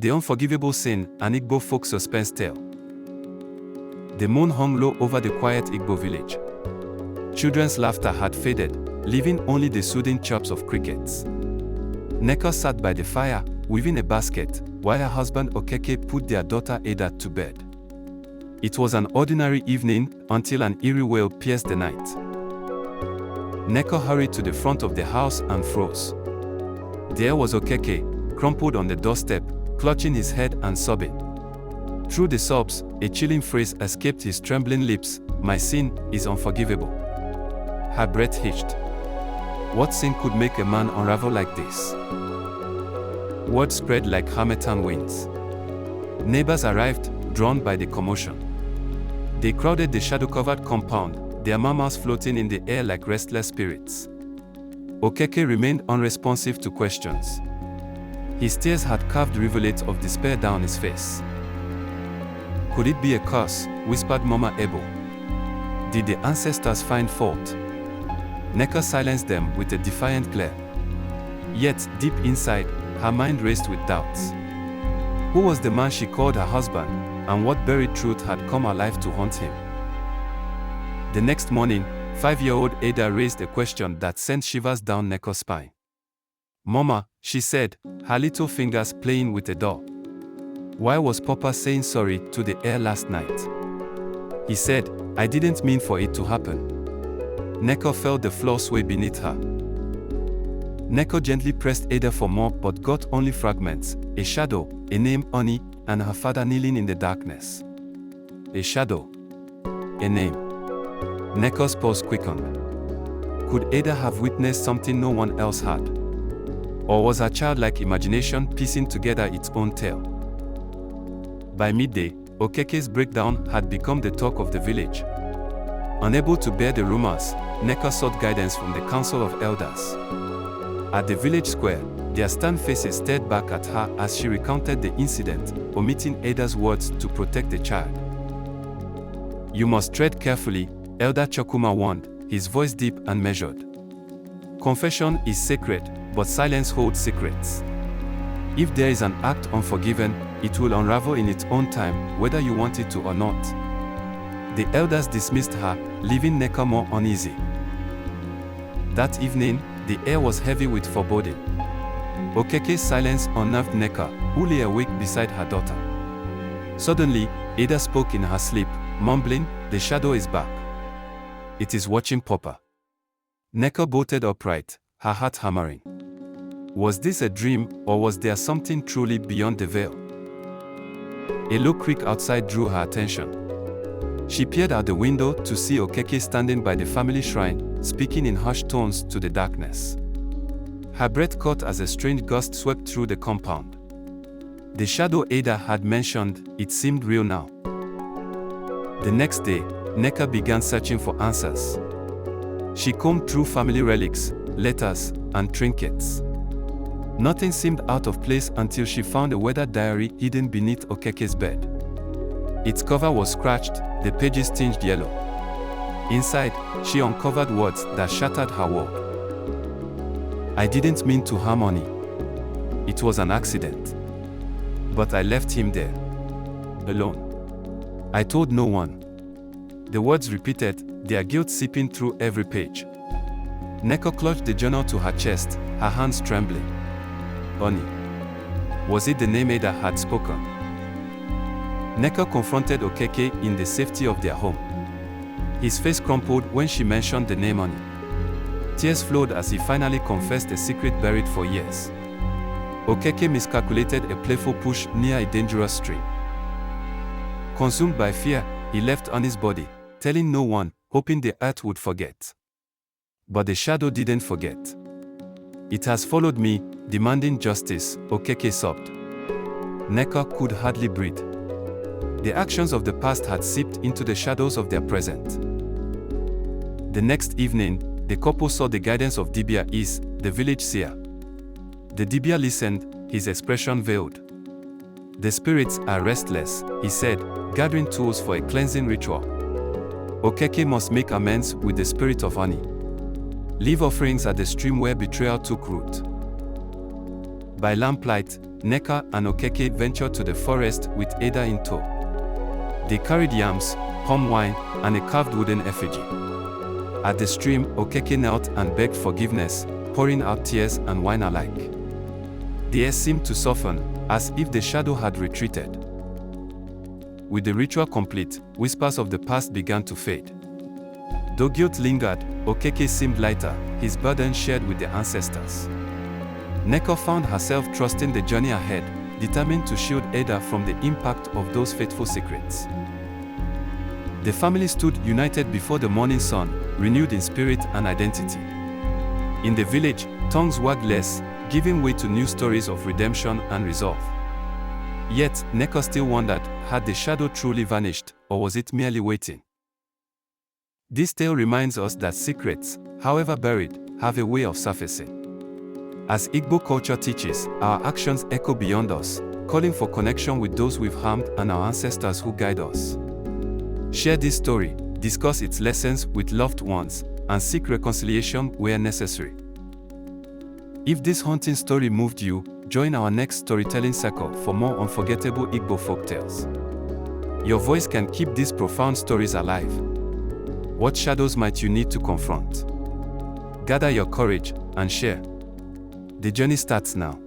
The Unforgivable Sin, an Igbo folk suspense tale. The moon hung low over the quiet Igbo village. Children's laughter had faded, leaving only the soothing chirps of crickets. Nneka sat by the fire, weaving a basket, while her husband Okeke put their daughter Ada to bed. It was an ordinary evening until an eerie wail pierced the night. Nneka hurried to the front of the house and froze. There was Okeke, crumpled on the doorstep, clutching his head and sobbing. Through the sobs, a chilling phrase escaped his trembling lips: "My sin is unforgivable." Her breath hitched. What sin could make a man unravel like this? Word spread like harmattan winds. Neighbors arrived, drawn by the commotion. They crowded the shadow-covered compound, their murmurs floating in the air like restless spirits. Okeke remained unresponsive to questions. His tears had carved rivulets of despair down his face. Could it be a curse? Whispered Mama Ebo. Did the ancestors find fault? Nneka silenced them with a defiant glare. Yet, deep inside, her mind raced with doubts. Who was the man she called her husband, and what buried truth had come alive to haunt him? The next morning, 5-year-old Ada raised a question that sent shivers down Nneka's spine. "Mama," she said, her little fingers playing with the door. "Why was Papa saying sorry to the air last night?" He said, "I didn't mean for it to happen." Nneka felt the floor sway beneath her. Nneka gently pressed Ada for more but got only fragments: a shadow, a name, Oni, and her father kneeling in the darkness. A shadow. A name. Nneka's pulse quickened. Could Ada have witnessed something no one else had? Or was her childlike imagination piecing together its own tale? By midday, Okeke's breakdown had become the talk of the village. Unable to bear the rumors, Nneka sought guidance from the Council of Elders. At the village square, their stern faces stared back at her as she recounted the incident, omitting Ada's words to protect the child. "You must tread carefully," Elder Chokuma warned, his voice deep and measured. "Confession is sacred, but silence holds secrets. If there is an act unforgiven, it will unravel in its own time, whether you want it to or not." The elders dismissed her, leaving Nneka more uneasy. That evening, the air was heavy with foreboding. Okeke's silence unnerved Nneka, who lay awake beside her daughter. Suddenly, Ada spoke in her sleep, mumbling, "The shadow is back. It is watching Papa." Nneka bolted upright, her heart hammering. Was this a dream, or was there something truly beyond the veil? A low creak outside drew her attention. She peered out the window to see Okeke standing by the family shrine, speaking in hushed tones to the darkness. Her breath caught as a strange gust swept through the compound. The shadow Ada had mentioned, it seemed real now. The next day, Nneka began searching for answers. She combed through family relics, letters, and trinkets. Nothing seemed out of place until she found a weathered diary hidden beneath Okeke's bed. Its cover was scratched, the pages tinged yellow. Inside, she uncovered words that shattered her world. "I didn't mean to harm Oni. It was an accident. But I left him there. Alone. I told no one." The words repeated, their guilt seeping through every page. Nneka clutched the journal to her chest, her hands trembling. Oni. Was it the name Ada had spoken? Nneka confronted Okeke in the safety of their home. His face crumpled when she mentioned the name Oni. Tears flowed as he finally confessed a secret buried for years. Okeke miscalculated a playful push near a dangerous stream. Consumed by fear, he left Oni's body, telling no one, hoping the earth would forget. But the shadow didn't forget. "It has followed me, demanding justice," Okeke sobbed. Nneka could hardly breathe. The actions of the past had seeped into the shadows of their present. The next evening, the couple sought the guidance of Dibia Is, the village seer. The Dibia listened, his expression veiled. "The spirits are restless," he said, gathering tools for a cleansing ritual. Okeke must make amends with the spirit of Oni. Leave offerings at the stream where betrayal took root. By lamplight, Nneka and Okeke ventured to the forest with Ada in tow. They carried yams, palm wine, and a carved wooden effigy. At the stream, Okeke knelt and begged forgiveness, pouring out tears and wine alike. The air seemed to soften, as if the shadow had retreated. With the ritual complete, whispers of the past began to fade. Though guilt lingered, Okeke seemed lighter, his burden shared with the ancestors. Nneka found herself trusting the journey ahead, determined to shield Ada from the impact of those fateful secrets. The family stood united before the morning sun, renewed in spirit and identity. In the village, tongues wagged less, giving way to new stories of redemption and resolve. Yet, Nneka still wondered, had the shadow truly vanished, or was it merely waiting? This tale reminds us that secrets, however buried, have a way of surfacing. As Igbo culture teaches, our actions echo beyond us, calling for connection with those we've harmed and our ancestors who guide us. Share this story, discuss its lessons with loved ones, and seek reconciliation where necessary. If this haunting story moved you, join our next storytelling circle for more unforgettable Igbo folktales. Your voice can keep these profound stories alive. What shadows might you need to confront? Gather your courage and share. The journey starts now.